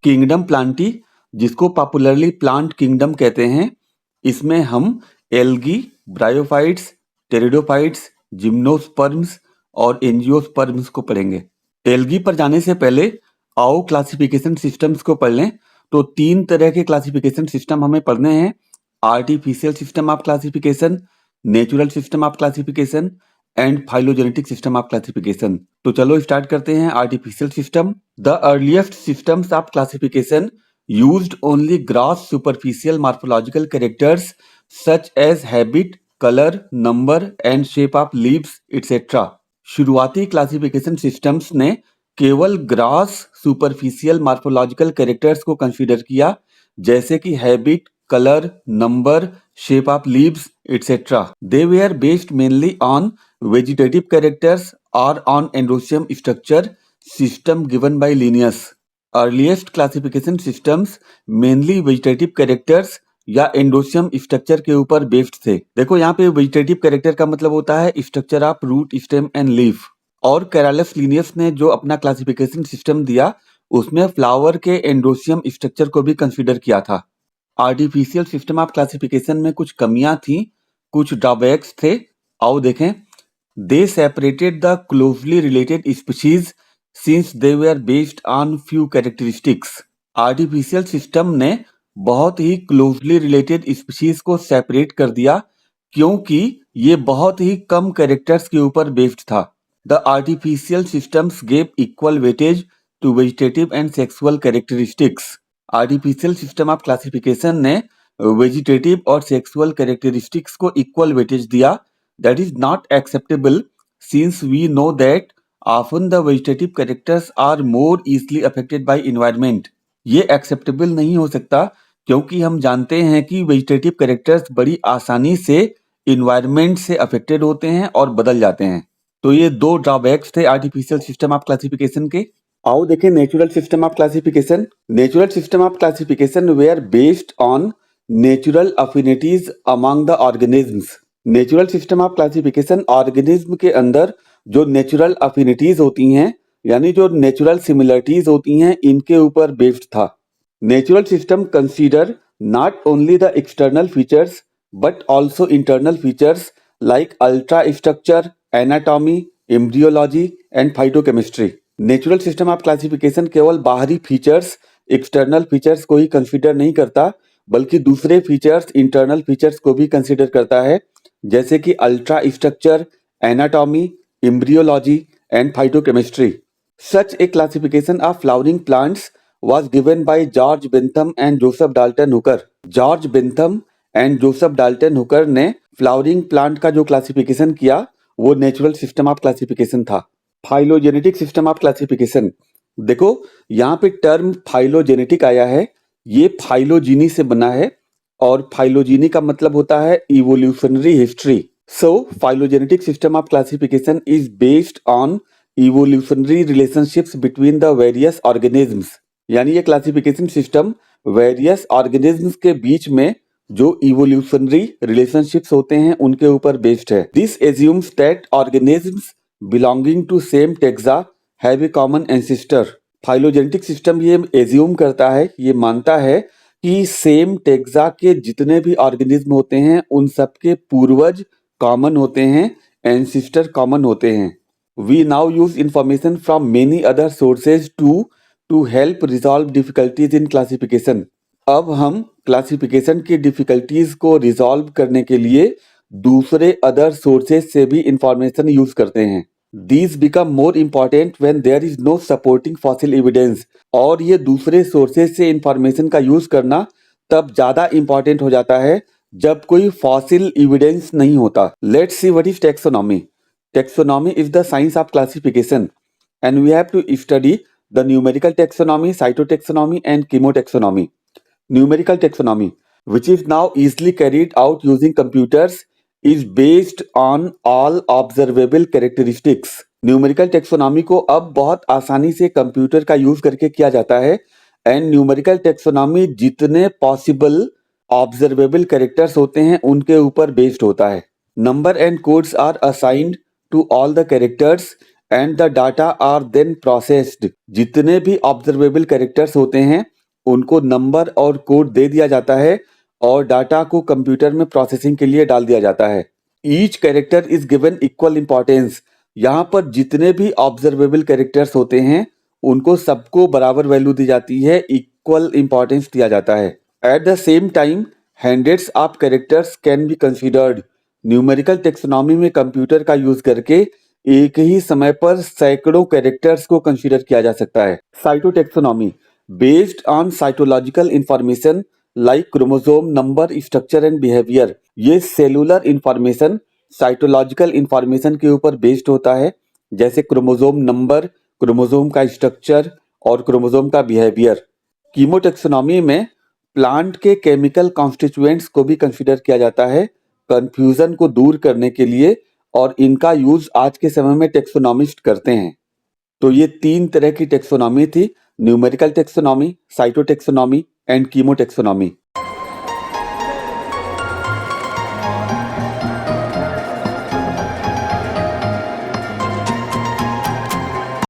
Kingdom Plantae, जिसको popularly plant kingdom कहते हैं, इसमें हम एल्गी, ब्रायोफाइट्स, टेरिडोफाइट्स, जिम्नोस्पर्म्स और एंजियोस्पर्म्स को पढ़ेंगे। एल्गी पर जाने से पहले आओ क्लासिफिकेशन सिस्टम्स को पढ़ लें। तो 3 तरह के क्लासिफिकेशन सिस्टम हमें पढ़ने हैं: artificial system of classification, natural system of classification and phylogenetic system of classification. तो चलो स्टार्ट करते हैं। Artificial system. The earliest systems of classification used only gross superficial morphological characters such as habit, color, number and shape of leaves etc. शुरुआती classification systems ने केवल grass superficial morphological characters को consider किया, जैसे कि habit, colour, number, shape of leaves etc. They were based mainly on vegetative characters or on endoecium structure system given by Linnaeus. Earliest classification systems mainly vegetative characters या एंडोसियम structure के ऊपर based थे। देखो यहाँ पे वेजिटेटिव कैरेक्टर का मतलब होता है structure of root, stem and leaf. और कैरलस लिनियस ने जो अपना क्लासिफिकेशन सिस्टम दिया उसमें फ्लावर के एंडोसियम स्ट्रक्चर को भी कंसीडर किया था। आर्टिफिशियल सिस्टम ऑफ क्लासिफिकेशन में कुछ कमियां थी, कुछ ड्रॉबैक्स थे। आओ देखें। दे separated the closely related species since they were based on few characteristics. Artificial system ने बहुत ही क्लोजली रिलेटेड स्पीशीज को सेपरेट कर दिया क्योंकि ये बहुत ही कम कैरेक्टर्स के ऊपर बेस्ड था। The artificial systems gave equal weightage to vegetative and sexual characteristics. Artificial system of classification ने वेजिटेटिव और सेक्सुअल कैरेक्टरिस्टिक्स को इक्वल वेटेज दिया। That is not acceptable since we know that often the vegetative characters are more easily affected by environment. ये acceptable नहीं हो सकता क्योंकि हम जानते हैं कि वेजिटेटिव कैरेक्टर्स बड़ी आसानी से इन्वायरमेंट से अफेक्टेड होते हैं और बदल जाते हैं। तो ये 2 ड्रॉबैक्स थे आर्टिफिशियल सिस्टम ऑफ क्लासिफिकेशन के। आओ देखें natural system of classification. Natural system of classification were based on natural affinities among the organisms. Natural system of classification organism के अंदर जो नेचुरल अफिनिटीज होती हैं, यानी जो नेचुरल सिमिलरिटीज होती हैं, इनके ऊपर बेस्ड था। Natural system consider not only the external features but also internal features like ultra structure, anatomy, embryology and phytochemistry. Natural system of classification केवल बाहरी फीचर्स, एक्सटर्नल फीचर्स को ही कंसीडर नहीं करता बल्कि दूसरे फीचर्स, इंटरनल फीचर्स को भी कंसीडर करता है, जैसे कि ultra structure, anatomy, embryology and phytochemistry. Such a classification of flowering plants was given by George Bentham and Joseph Dalton Hooker. George Bentham and Joseph Dalton Hooker ने flowering plant का जो classification किया वो natural system of classification था। Phylogenetic system of classification. देखो यहाँ पे term phylogenetic आया है, ये फाइलोजीनी से बना है और फाइलोजीनी का मतलब होता है evolutionary history. So, phylogenetic system of classification is based on evolutionary relationships between the various organisms. यानी ये क्लासिफिकेशन सिस्टम वेरियस ऑर्गेनिजम्स के बीच में जो इवोल्यूशनरी रिलेशनशिप्स होते हैं उनके ऊपर बेस्ड है। This assumes that organisms belonging to same taxa have a common ancestor. Phylogenetic system ये एज्यूम करता है, ये मानता है कि सेम टेक्सा के जितने भी ऑर्गेनिज्म होते हैं उन सबके पूर्वज कॉमन होते हैं, एंसिस्टर कॉमन होते हैं। We now use information from many other sources to help resolve difficulties in classification. अब हम क्लासिफिकेशन की डिफिकल्टीज को रिजॉल्व करने के लिए दूसरे अदर सोर्सेज से भी इंफॉर्मेशन यूज करते हैं। These become more important when there is no supporting fossil evidence. और ये दूसरे सोर्सेज से इंफॉर्मेशन का यूज करना तब ज्यादा इंपॉर्टेंट हो जाता है जब कोई फॉसिल एविडेंस नहीं होता। Let's see what is taxonomy. Taxonomy is the science of classification and we have to study the numerical taxonomy, cytotaxonomy and chemotaxonomy. Numerical taxonomy which is now easily carried out using computers is based on all observable characteristics. Numerical taxonomy को अब बहुत आसानी से computer का use करके किया जाता है एंड न्यूमेरिकल टैक्सोनॉमी जितने पॉसिबल ऑब्जर्वेबल कैरेक्टर्स होते हैं उनके ऊपर बेस्ड होता है। Number and codes are assigned to all the characters and the data are then processed. जितने भी ऑब्जर्वेबल कैरेक्टर्स होते हैं उनको नंबर और कोड दे दिया जाता है और डाटा को कंप्यूटर में प्रोसेसिंग के लिए डाल दिया जाता है। Each character is given equal importance. यहाँ पर जितने भी ऑब्जर्वेबल कैरेक्टर्स होते हैं उनको सबको बराबर वैल्यू दी जाती है, इक्वल इंपॉर्टेंस दिया जाता है। At the same time hundreds of characters can be considered. Numerical taxonomy में कंप्यूटर का यूज करके एक ही समय पर सैकड़ों कैरेक्टर्स को कंसीडर किया जा सकता है। Cytotaxonomy based on cytological information like chromosome number, structure and behaviour. ये सेलुलर इंफॉर्मेशन साइटोलॉजिकल इंफॉर्मेशन के ऊपर बेस्ड होता है, जैसे क्रोमोसोम नंबर, क्रोमोसोम का स्ट्रक्चर और क्रोमोसोम का बिहेवियर। कीमोटेक्सोनॉमी में प्लांट के केमिकल कॉन्स्टिट्यूएंट्स को भी कंसीडर किया जाता है कंफ्यूजन को दूर करने के लिए, और इनका यूज आज के समय में टेक्सोनॉमिस्ट करते हैं। तो ये 3 तरह की टेक्सोनॉमी थी: न्यूमेरिकल टेक्सोनॉमी, साइटोटेक्सोनॉमी एंड कीमोटेक्सोनॉमी।